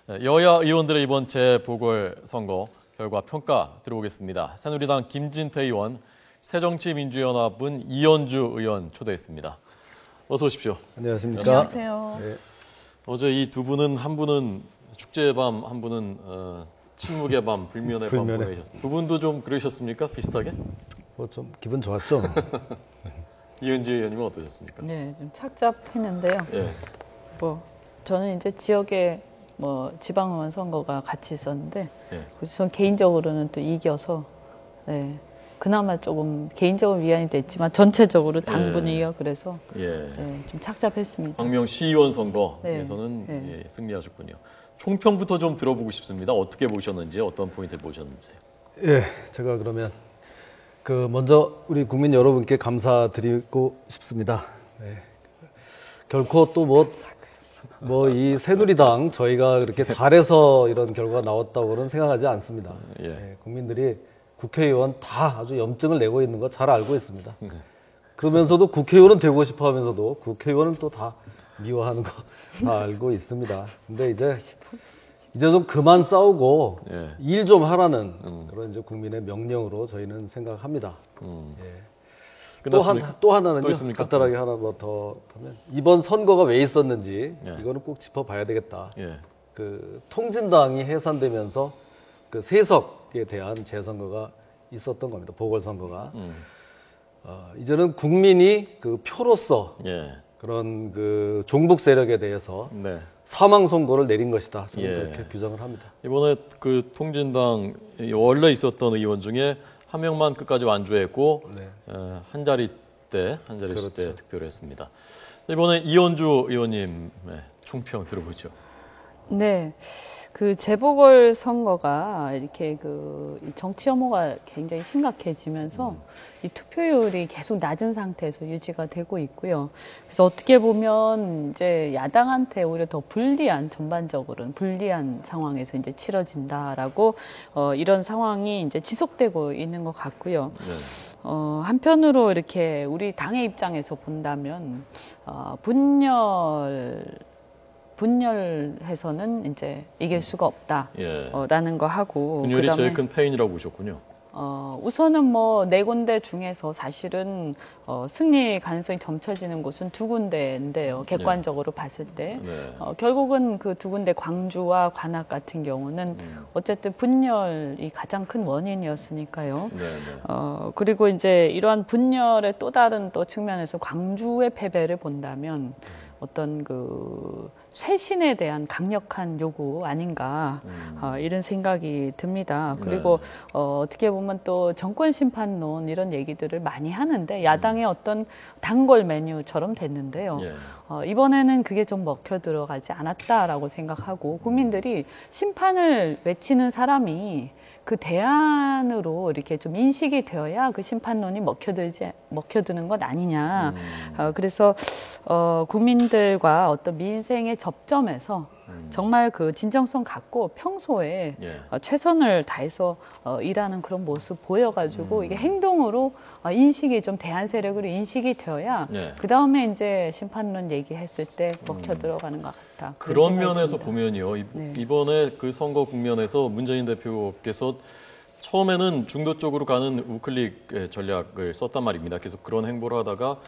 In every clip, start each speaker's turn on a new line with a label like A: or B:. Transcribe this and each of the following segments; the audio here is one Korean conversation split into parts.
A: 여야 의원들의 이번 재보궐선거 결과 평가 들어보겠습니다. 새누리당 김진태 의원, 새정치민주연합은 이현주 의원 초대했습니다. 어서 오십시오.
B: 안녕하십니까.
C: 안녕하세요. 네.
A: 어제 이 두 분은 한 분은 축제의 밤, 한 분은 침묵의 밤, 불면의 밤 보내셨습니다. 두 분도 좀 그러셨습니까? 비슷하게?
B: 뭐 좀 기분 좋았죠.
A: 이현주 의원님은 어떠셨습니까?
C: 네, 좀 착잡했는데요.
A: 예.
C: 저는 이제 지역에 지방의원 선거가 같이 있었는데,
A: 예.
C: 그래서 전 개인적으로는 또 이겨서, 네, 그나마 조금 개인적으로 위안이 됐지만 전체적으로 당분이요. 그래서 네, 좀 착잡했습니다.
A: 광명 시의원 선거에서는 승리하셨군요. 총평부터 좀 들어보고 싶습니다. 어떻게 보셨는지, 어떤 포인트를 보셨는지.
B: 예, 제가 그러면 먼저 우리 국민 여러분께 감사드리고 싶습니다. 네. 결코 또 이 새누리당 저희가 그렇게 잘해서 이런 결과가 나왔다고는 생각하지 않습니다.
A: 예.
B: 네, 국민들이 국회의원 다 아주 염증을 내고 있는 거 잘 알고 있습니다. 그러면서도 국회의원은 되고 싶어 하면서도 국회의원은 또 다 미워하는 거 다 알고 있습니다. 근데 이제 좀 그만 싸우고 일 좀 하라는 그런 이제 국민의 명령으로 저희는 생각합니다. 또 하나는요. 간단하게 하나 더 하면 이번 선거가 왜 있었는지 이거는 꼭 짚어봐야 되겠다. 통진당이 해산되면서 세석에 대한 재선거가 있었던 겁니다. 보궐선거가. 이제는 국민이 표로서 그런 종북 세력에 대해서 사망 선고를 내린 것이다. 저는 그렇게 규정을 합니다.
A: 이번에 통진당 원래 있었던 의원 중에 한 명만 끝까지 완주했고 한 자릿수 때 득표를 했습니다. 이번에 이현주 의원님의 총평 들어보죠.
C: 네. 재보궐 선거가 이렇게 정치 혐오가 굉장히 심각해지면서 이 투표율이 계속 낮은 상태에서 유지가 되고 있고요. 그래서 어떻게 보면 이제 야당한테 오히려 더 전반적으로는 불리한 상황에서 이제 치러진다라고 이런 상황이 이제 지속되고 있는 것 같고요. 한편으로 이렇게 우리 당의 입장에서 본다면 분열해서는 이제 이길 수가 없다라는 거 하고
A: 분열이 제일 큰 패인이라고 보셨군요.
C: 우선은 네 군데 중에서 사실은 승리 가능성이 점쳐지는 곳은 두 군데인데요. 객관적으로 봤을 때 결국은 그 두 군데 광주와 관악 같은 경우는 어쨌든 분열이 가장 큰 원인이었으니까요. 그리고 이제 이러한 분열의 또 다른 측면에서 광주의 패배를 본다면 어떤 쇄신에 대한 강력한 요구 아닌가 이런 생각이 듭니다. 그리고 어떻게 보면 또 정권 심판론 이런 얘기들을 많이 하는데 야당의 어떤 단골 메뉴처럼 됐는데요. 이번에는 그게 좀 먹혀 들어가지 않았다라고 생각하고 국민들이 심판을 외치는 사람이 그 대안으로 이렇게 좀 인식이 되어야 그 심판론이 먹혀드는 것 아니냐. 그래서 국민들과 어떤 민생의 접점에서 정말 진정성 갖고 평소에 최선을 다해서 일하는 그런 모습 보여가지고 이게 행동으로 인식이 좀 대안 세력으로 인식이 되어야 그 다음에 이제 심판론 얘기했을 때 먹혀 들어가는 것 같다.
A: 그런 면에서 보면요, 이번에 선거 국면에서 문재인 대표께서 처음에는 중도 쪽으로 가는 우클릭 전략을 썼단 말입니다. 계속 그런 행보를 하다가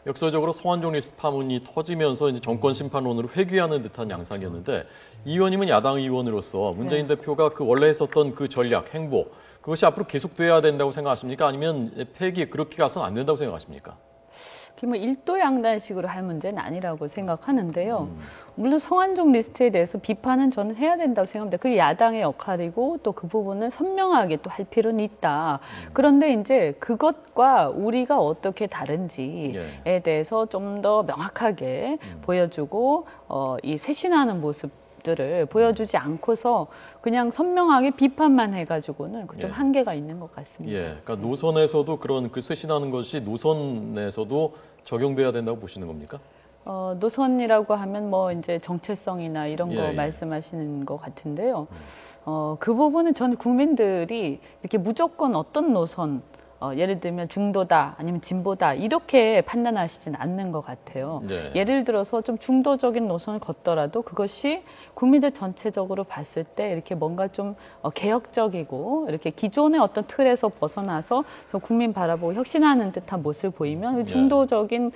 A: 역설적으로 성완종 리스트 파문이 터지면서 이제 정권 심판론으로 회귀하는 듯한 양상이었는데 이 의원님은 야당 의원으로서 문재인 대표가 원래 했었던 전략, 행보 그것이 앞으로 계속돼야 된다고 생각하십니까? 아니면 폐기 그렇게 가서는 안 된다고 생각하십니까?
C: 일도양단식으로 할 문제는 아니라고 생각하는데요. 물론 성완종 리스트에 대해서 비판은 저는 해야 된다고 생각합니다. 그게 야당의 역할이고 또 그 부분은 선명하게 또 할 필요는 있다. 그런데 이제 그것과 우리가 어떻게 다른지에 대해서 좀 더 명확하게 보여주고 이 쇄신하는 모습들을 보여주지 않고서 그냥 선명하게 비판만 해가지고는 좀 한계가 있는 것 같습니다.
A: 그러니까 노선에서도 그런 쇄신하는 것이 노선에서도 적용돼야 된다고 보시는 겁니까?
C: 노선이라고 하면 이제 정체성이나 이런 거 말씀하시는 것 같은데요. 그 부분은 전 국민들이 이렇게 무조건 어떤 노선 예를 들면 중도다 아니면 진보다 이렇게 판단하시진 않는 것 같아요.
A: 네.
C: 예를 들어서 좀 중도적인 노선을 걷더라도 그것이 국민들 전체적으로 봤을 때 이렇게 뭔가 좀 개혁적이고 이렇게 기존의 어떤 틀에서 벗어나서 국민 바라보고 혁신하는 듯한 모습을 보이면 중도적인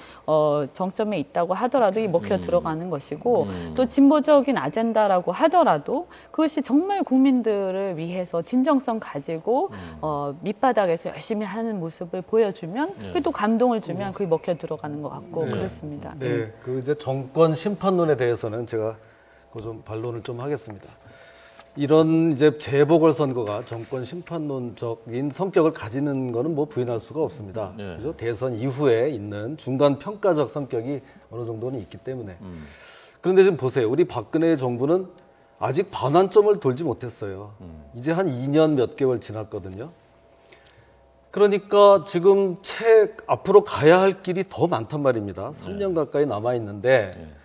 C: 정점에 있다고 하더라도 이 먹혀 들어가는 것이고 또 진보적인 아젠다라고 하더라도 그것이 정말 국민들을 위해서 진정성 가지고 밑바닥에서 열심히 하는 모습을 보여주면 그게 또 감동을 주면 그게 먹혀 들어가는 것 같고 그렇습니다.
B: 네, 그 이제 정권 심판론에 대해서는 제가 그 좀 반론을 좀 하겠습니다. 이런 이제 재보궐선거가 정권 심판론적인 성격을 가지는 거는 뭐 부인할 수가 없습니다. 그래서 대선 이후에 있는 중간 평가적 성격이 어느 정도는 있기 때문에. 그런데 지금 보세요. 우리 박근혜 정부는 아직 반환점을 돌지 못했어요. 이제 한 2년 몇 개월 지났거든요. 그러니까 지금 앞으로 가야 할 길이 더 많단 말입니다. 3년 가까이 남아있는데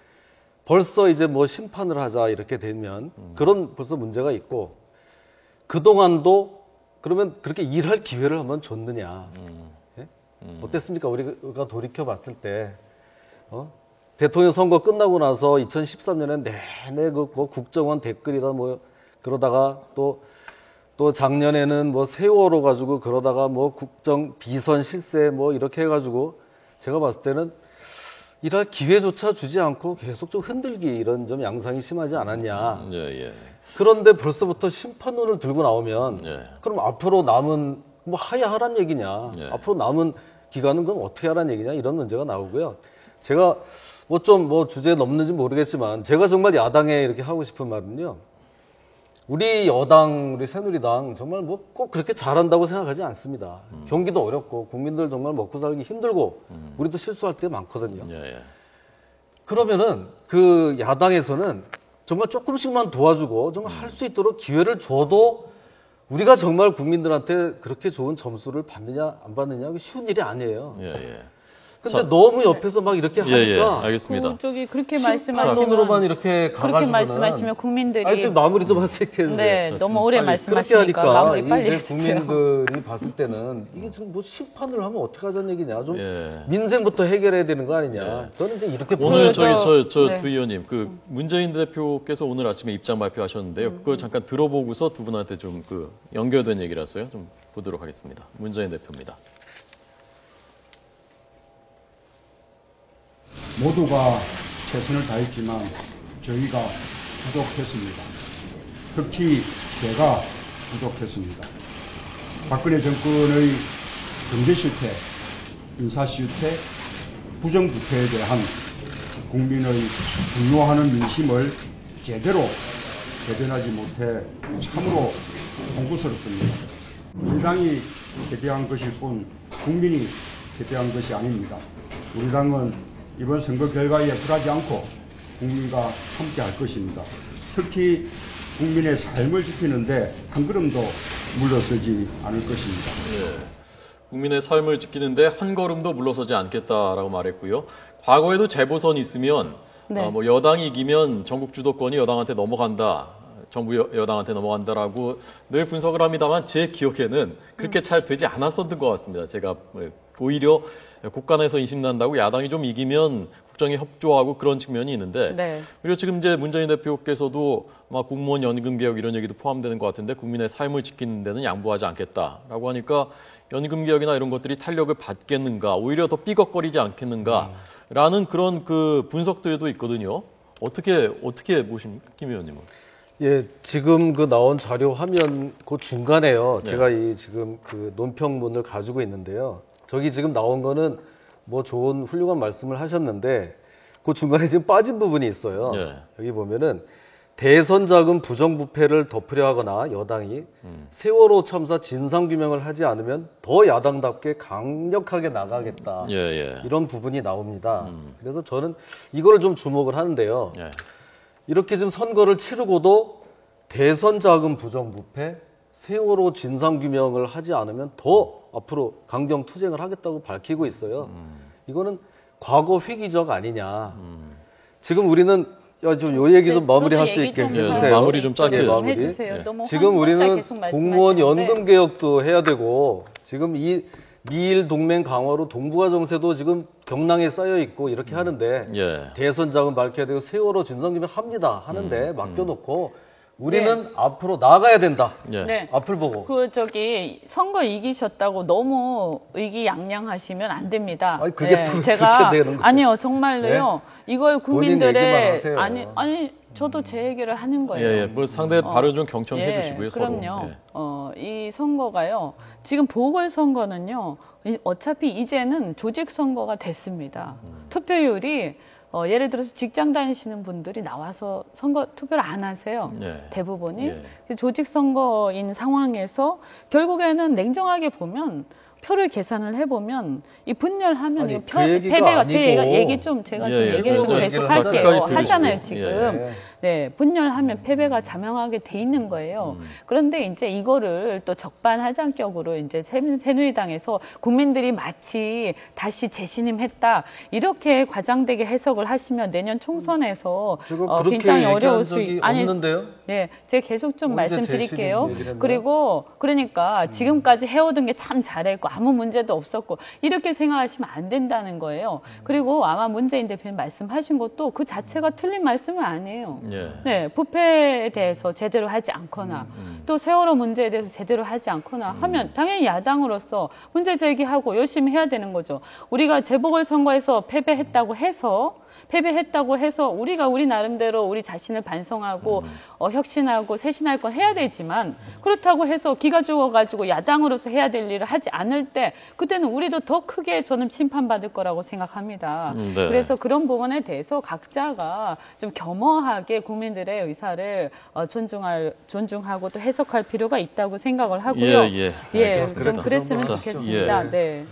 B: 벌써 이제 뭐 심판을 하자 이렇게 되면 그런 벌써 문제가 있고 그동안도 그러면 그렇게 일할 기회를 한번 줬느냐. 예? 어땠습니까? 우리가 돌이켜 봤을 때 대통령 선거 끝나고 나서 2013년에 내내 뭐 국정원 댓글이다 뭐 그러다가 또 작년에는 뭐 세월호 가지고 그러다가 뭐 국정 비선 실세 뭐 이렇게 해가지고 제가 봤을 때는 일할 기회조차 주지 않고 계속 좀 흔들기 이런 좀 양상이 심하지 않았냐. 그런데 벌써부터 심판론을 들고 나오면 그럼 앞으로 남은 뭐 하야하란 얘기냐. 앞으로 남은 기간은 그럼 어떻게 하란 얘기냐 이런 문제가 나오고요. 제가 뭐 주제 넘는지 모르겠지만 제가 정말 야당에 이렇게 하고 싶은 말은요. 우리 여당, 우리 새누리당 정말 뭐 꼭 그렇게 잘한다고 생각하지 않습니다. 경기도 어렵고 국민들 정말 먹고 살기 힘들고 우리도 실수할 때 많거든요. 그러면은 그 야당에서는 정말 조금씩만 도와주고 정말 할 수 있도록 기회를 줘도 우리가 정말 국민들한테 그렇게 좋은 점수를 받느냐 안 받느냐 쉬운 일이 아니에요. 근데 너무 옆에서 막 이렇게 하니까
A: 알겠습니다.
C: 그쪽이 그렇게
B: 말씀하시면 이렇게 가가지고는
C: 그렇게 말씀하시면 국민들이
B: 아니 마무리 좀 하시겠는데
C: 네, 너무 오래 말씀하시니까 마무리 빨리 해주세요.
B: 국민들이 봤을 때는 이게 지금 뭐 심판을 하면 어떻게 하자는 얘기냐 좀 민생부터 해결해야 되는 거 아니냐. 저는 이제 이렇게
A: 오늘 두 의원님 그 문재인 대표께서 오늘 아침에 입장 발표하셨는데요. 그걸 잠깐 들어보고서 두 분한테 좀 그 연결된 얘기라서요. 좀 보도록 하겠습니다. 문재인 대표입니다.
D: 모두가 최선을 다했지만 저희가 부족했습니다. 특히 제가 부족했습니다. 박근혜 정권의 경제 실패, 인사 실패, 부정부패에 대한 국민의 분노하는 민심을 제대로 대변하지 못해 참으로 송구스럽습니다. 우리 당이 대표한 것일 뿐 국민이 대표한 것이 아닙니다. 우리 당은 이번 선거 결과에 굴하지 않고 국민과 함께 할 것입니다. 특히 국민의 삶을 지키는데 한 걸음도 물러서지 않을 것입니다.
A: 국민의 삶을 지키는데 한 걸음도 물러서지 않겠다라고 말했고요. 과거에도 재보선이 있으면 뭐 여당이 이기면 전국 주도권이 여당한테 넘어간다. 정부 여당한테 넘어간다라고 늘 분석을 합니다만 제 기억에는 그렇게 잘 되지 않았었던 것 같습니다. 제가 오히려 국간에서 인심난다고 야당이 좀 이기면 국정에 협조하고 그런 측면이 있는데 그리고 지금 이제 문재인 대표께서도 막 공무원 연금 개혁 이런 얘기도 포함되는 것 같은데 국민의 삶을 지키는 데는 양보하지 않겠다라고 하니까 연금 개혁이나 이런 것들이 탄력을 받겠는가 오히려 더 삐걱거리지 않겠는가라는 그런 그 분석들도 있거든요. 어떻게 보십니까, 김 의원님은?
B: 예, 지금 그 나온 자료 화면 그 중간에요. 제가 이 지금 그 논평문을 가지고 있는데요. 저기 지금 나온 거는 뭐 좋은 훌륭한 말씀을 하셨는데 그 중간에 지금 빠진 부분이 있어요. 여기 보면은 대선 자금 부정부패를 덮으려 하거나 여당이 세월호 참사 진상규명을 하지 않으면 더 야당답게 강력하게 나가겠다. 이런 부분이 나옵니다. 그래서 저는 이거를 좀 주목을 하는데요. 이렇게 지금 선거를 치르고도 대선 자금 부정부패, 세월호 진상규명을 하지 않으면 더 앞으로 강경 투쟁을 하겠다고 밝히고 있어요. 이거는 과거 획기적 아니냐. 지금 우리는 좀 요 얘기 좀 마무리할 수 있게 해주세요.
A: 마무리 좀 짧게
C: 해주세요. 너무
B: 지금 우리는 공무원 연금 개혁도 해야 되고 지금 이 미일 동맹 강화로 동북아 정세도 지금 경랑에 쌓여 있고 이렇게 하는데 대선 자금 밝혀야 되고 세월호 진상규명 합니다 하는데 맡겨놓고 우리는 앞으로 나가야 된다.
C: 네.
B: 앞을 보고.
C: 선거 이기셨다고 너무 의기양양하시면 안 됩니다.
B: 아니, 그게 또
C: 제가
B: 그렇게 되는 거예요.
C: 아니요, 정말로요. 이걸 국민들의
B: 아니
C: 저도 제 얘기를 하는 거예요.
A: 뭐 상대 발언 좀 경청해 주시고요.
C: 그럼요. 이 선거가요. 지금 보궐선거는요. 어차피 이제는 조직선거가 됐습니다. 투표율이 예를 들어서 직장 다니시는 분들이 나와서 투표를 안 하세요. 대부분이. 조직선거인 상황에서 결국에는 냉정하게 보면 표를 계산을 해보면 이 분열하면
B: 아니,
C: 이거
B: 패배가
C: 제가 얘기 좀 얘기를 좀 계속 할게요. 하잖아요 지금. 네, 분열하면 패배가 자명하게 돼 있는 거예요. 그런데 이제 이거를 또 적반하장격으로 이제 새누리당에서 국민들이 마치 다시 재신임했다 이렇게 과장되게 해석을 하시면 내년 총선에서 굉장히 어려울 수
B: 없는데요?
C: 네, 제가 계속 좀 말씀드릴게요. 그리고 그러니까 지금까지 해오던 게 참 잘했고 아무 문제도 없었고 이렇게 생각하시면 안 된다는 거예요. 그리고 아마 문재인 대표님 말씀하신 것도 그 자체가 틀린 말씀은 아니에요. 네, 부패에 대해서 제대로 하지 않거나 또 세월호 문제에 대해서 제대로 하지 않거나 하면 당연히 야당으로서 문제 제기하고 열심히 해야 되는 거죠. 우리가 재보궐선거에서 패배했다고 해서 우리가 우리 나름대로 우리 자신을 반성하고 혁신하고 쇄신할 건 해야 되지만 그렇다고 해서 기가 죽어가지고 야당으로서 해야 될 일을 하지 않을 때 그때는 우리도 더 크게 저는 심판받을 거라고 생각합니다. 그래서 그런 부분에 대해서 각자가 좀 겸허하게 국민들의 의사를 존중하고 또 해석할 필요가 있다고 생각을 하고요. 좀 그랬으면 좋겠습니다. 네.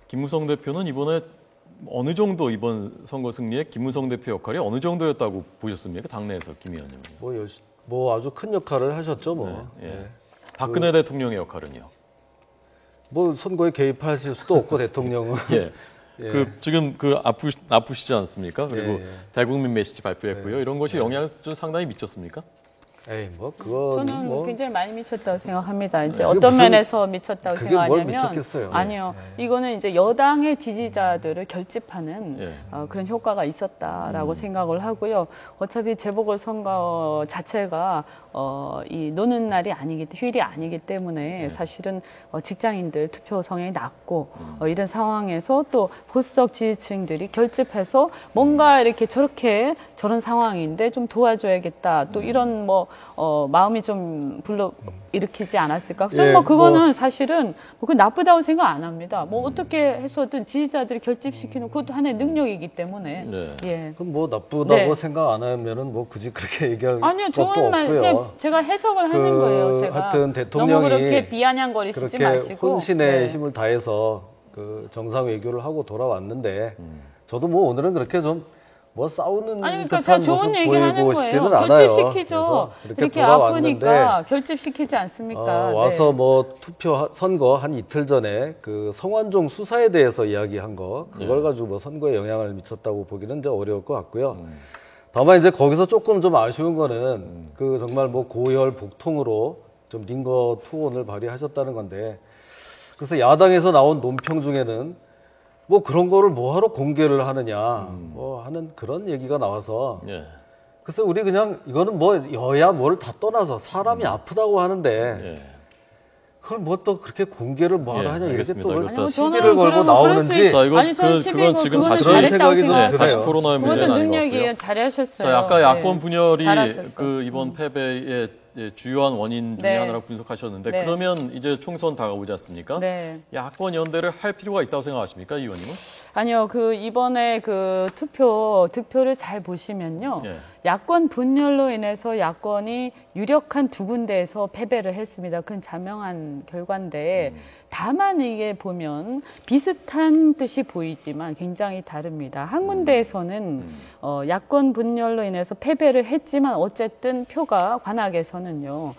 A: 김무성 대표는 이번에 어느 정도 이번 선거 승리에 김무성 대표 역할이 어느 정도였다고 보셨습니까? 당내에서 김 의원님.
B: 뭐 아주 큰 역할을 하셨죠, 뭐.
A: 박근혜 대통령의 역할은요?
B: 뭐 선거에 개입하실 수도 없고 대통령은.
A: 지금 아프시지 않습니까? 그리고 대국민 메시지 발표했고요. 이런 것이 영향을 좀 상당히 미쳤습니까?
C: 저는 굉장히 많이 미쳤다고 생각합니다. 이제 어떤 면에서 미쳤다고 생각하냐면 아니요, 이거는 이제 여당의 지지자들을 결집하는 그런 효과가 있었다라고 생각을 하고요. 어차피 재보궐선거 자체가 이 노는 날이 휴일이 아니기 때문에 사실은 직장인들 투표 성향이 낮고 이런 상황에서 또 보수적 지지층들이 결집해서 뭔가 이렇게 저런 상황인데 좀 도와줘야겠다. 또 이런 마음이 좀 일으키지 않았을까? 그거는 사실은 그 나쁘다고 생각 안 합니다. 어떻게 해서든 지지자들을 결집시키는 그것도 하나의 능력이기 때문에.
B: 그럼 나쁘다고 생각 안 하면은 굳이 그렇게 얘기할 것도 없고요.
C: 제가 해석을 하는 거예요. 제가
B: 하여튼 대통령이
C: 너무 그렇게 비아냥거리시지 마시고
B: 혼신의 힘을 다해서 정상 외교를 하고 돌아왔는데 저도 오늘은 그렇게 좀 싸우는 듯한 모습 보이고 싶지는 않아요.
C: 결집시키죠. 이렇게 아프니까 결집시키지 않습니까?
B: 와서 선거 한 이틀 전에 성완종 수사에 대해서 이야기한 그걸 가지고 선거에 영향을 미쳤다고 보기는 이제 어려울 것 같고요. 다만 이제 거기서 조금 좀 아쉬운 거는 정말 고열 복통으로 좀 링거 투혼을 발휘하셨다는 건데 그래서 야당에서 나온 논평 중에는 그런 거를 뭐하러 공개를 하느냐 하는 그런 얘기가 나와서 그래서 우리 그냥 이거는 여야 뭘 다 떠나서 사람이 아프다고 하는데 그걸 또 그렇게 공개를 뭐하러 하냐 이렇게 또 시비를 걸고 나오는지
A: 그건 지금 다시 토론하면
C: 문제는 아닌 것 같고요. 잘하셨어요.
A: 아까 야권 분열이 이번 패배의 주요한 원인 중에 하나라고 분석하셨는데 그러면 이제 총선 다가오지 않습니까? 야권 연대를 할 필요가 있다고 생각하십니까, 이 의원님은?
C: 아니요, 이번에 득표를 잘 보시면요. 야권 분열로 인해서 야권이 유력한 두 군데에서 패배를 했습니다. 그건 자명한 결과인데 다만 이게 보면 비슷한 뜻이 보이지만 굉장히 다릅니다. 한 군데에서는 야권 분열로 인해서 패배를 했지만 어쨌든 표가 관악에서는 중에서는요.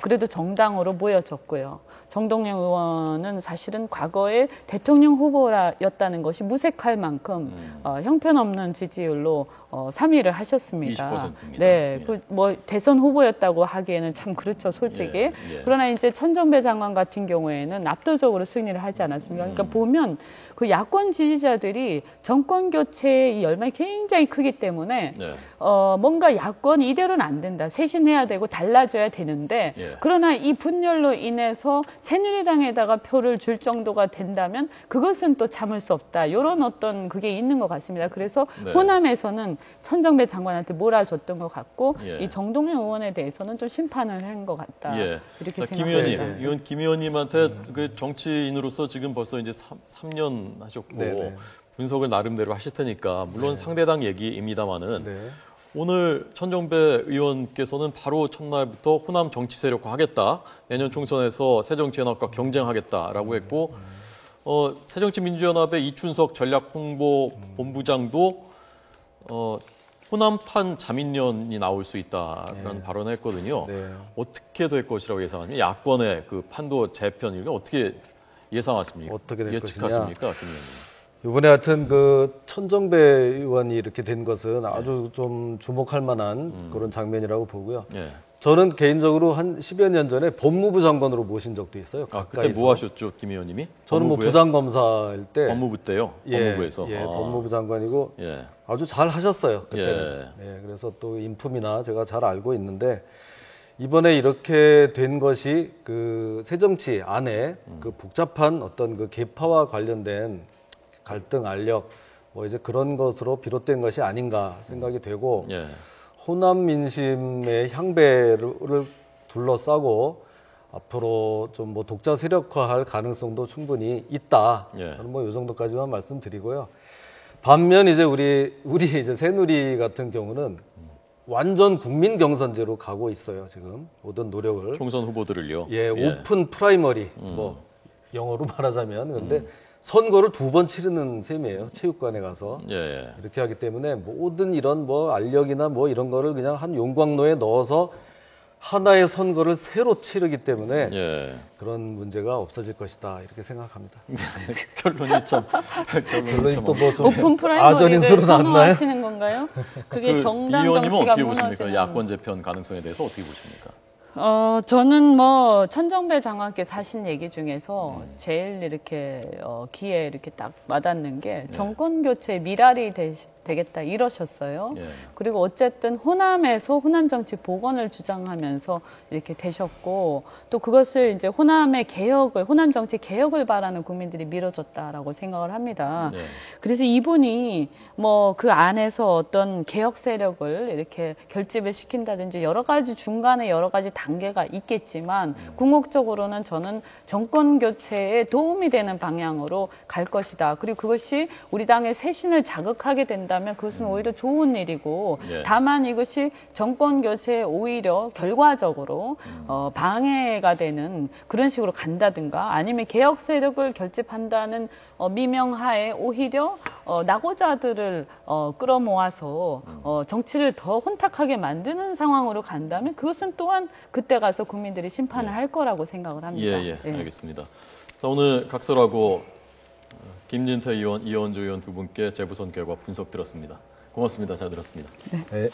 C: 그래도 정당으로 모여졌고요. 정동영 의원은 사실은 과거에 대통령 후보였다는 것이 무색할 만큼 형편없는 지지율로 3위를 하셨습니다.
A: 20%입니다.
C: 네,
A: 예.
C: 뭐 대선 후보였다고 하기에는 참 그렇죠, 솔직히.
A: 예.
C: 그러나 이제 천정배 장관 같은 경우에는 압도적으로 승리를 하지 않았습니까? 그러니까 보면 그 야권 지지자들이 정권 교체의 이 열망이 굉장히 크기 때문에
A: 네.
C: 뭔가 야권이 이대로는 안 된다. 쇄신해야 되고 달라져야 되는데
A: 예.
C: 그러나 이 분열로 인해서 새누리당에다가 표를 줄 정도가 된다면 그것은 또 참을 수 없다. 이런 어떤 그게 있는 것 같습니다. 그래서
A: 네.
C: 호남에서는 천정배 장관한테 몰아줬던 것 같고
A: 예.
C: 이 정동영 의원에 대해서는 좀 심판을 한 것 같다.
A: 예.
C: 이렇게
A: 김 의원님,
C: 생각합니다.
A: 의원 김 의원님한테 그 정치인으로서 지금 벌써 이제 3년 하셨고
B: 네네.
A: 분석을 나름대로 하실 테니까 물론 상대당 얘기입니다만은
B: 네.
A: 오늘 천정배 의원께서는 바로 첫날부터 호남 정치 세력화 하겠다. 내년 총선에서 새정치연합과 경쟁하겠다라고 했고 새정치민주연합의 이춘석 전략홍보본부장도 호남판 자민련이 나올 수 있다라는 발언을 했거든요.
B: 네.
A: 어떻게 될 것이라고 예상하십니까? 야권의 그 판도 재편 이거 어떻게 예상하십니까?
B: 어떻게 될
A: 예측하십니까, 김 의원님?
B: 이번에 하여튼 그 천정배 의원이 이렇게 된 것은 아주 좀 주목할 만한 그런 장면이라고 보고요.
A: 예.
B: 저는 개인적으로 한 10여 년 전에 법무부 장관으로 모신 적도 있어요.
A: 아, 그때
B: 가까이서.
A: 뭐 하셨죠, 김 의원님이?
B: 저는 뭐
A: 법무부에?
B: 부장검사일 때
A: 법무부 때요? 법무부에서?
B: 예,
A: 아.
B: 법무부 장관이고
A: 예.
B: 아주 잘 하셨어요. 그때는. 예, 그래서 또 인품이나 제가 잘 알고 있는데 이번에 이렇게 된 것이 그 새정치 안에 그 복잡한 어떤 그 계파와 관련된 갈등, 알력 뭐 이제 그런 것으로 비롯된 것이 아닌가 생각이 되고
A: 예.
B: 호남 민심의 향배를 둘러싸고 앞으로 좀 뭐 독자 세력화할 가능성도 충분히 있다.
A: 예.
B: 저는 뭐 이 정도까지만 말씀드리고요. 반면 이제 우리 이제 새누리 같은 경우는 완전 국민 경선제로 가고 있어요. 지금 모든 노력을.
A: 총선 후보들을요?
B: 예, 오픈 프라이머리 뭐 영어로 말하자면 근데 선거를 2번 치르는 셈이에요. 체육관에 가서.
A: 예.
B: 이렇게 하기 때문에 모든 이런 뭐 알력이나 뭐 이런 거를 그냥 한 용광로에 넣어서 하나의 선거를 새로 치르기 때문에
A: 예.
B: 그런 문제가 없어질 것이다 이렇게 생각합니다.
A: 결론이 참
B: 결론이 또 뭐 좀
C: 오픈
B: 아전인
C: 프라이머리를
B: 소리 나왔나요?
C: 선호하시는 건가요? 그게
A: 그
C: 정당
A: 이 의원님은
C: 정치가
A: 어떻게 보십니까?
C: 무너지는.
A: 야권 재편 가능성에 대해서 어떻게 보십니까?
C: 저는 뭐 천정배 장관께서 하신 얘기 중에서 제일 이렇게 귀에 이렇게 딱 와닿는 게 정권 교체 미랄이 되겠다 이러셨어요.
A: 예.
C: 그리고 어쨌든 호남에서 호남 정치 복원을 주장하면서 이렇게 되셨고 또 그것을 이제 호남 정치 개혁을 바라는 국민들이 밀어줬다라고 생각을 합니다.
A: 예.
C: 그래서 이분이 뭐 그 안에서 어떤 개혁 세력을 이렇게 결집을 시킨다든지 여러 가지 중간에 여러 가지 단계가 있겠지만 궁극적으로는 저는 정권 교체에 도움이 되는 방향으로 갈 것이다. 그리고 그것이 우리 당의 쇄신을 자극하게 된다면 그것은 오히려 좋은 일이고
A: 예.
C: 다만 이것이 정권 교체에 오히려 결과적으로 방해가 되는 그런 식으로 간다든가 아니면 개혁 세력을 결집한다는 미명하에 오히려 낙오자들을 끌어모아서 정치를 더 혼탁하게 만드는 상황으로 간다면 그것은 또한 그때 가서 국민들이 심판을 할 거라고 생각을 합니다.
A: 예. 알겠습니다. 자, 오늘 각설하고 김진태 의원, 이현주 의원 두 분께 재보선 결과 분석 들었습니다. 고맙습니다. 잘 들었습니다.
B: 네.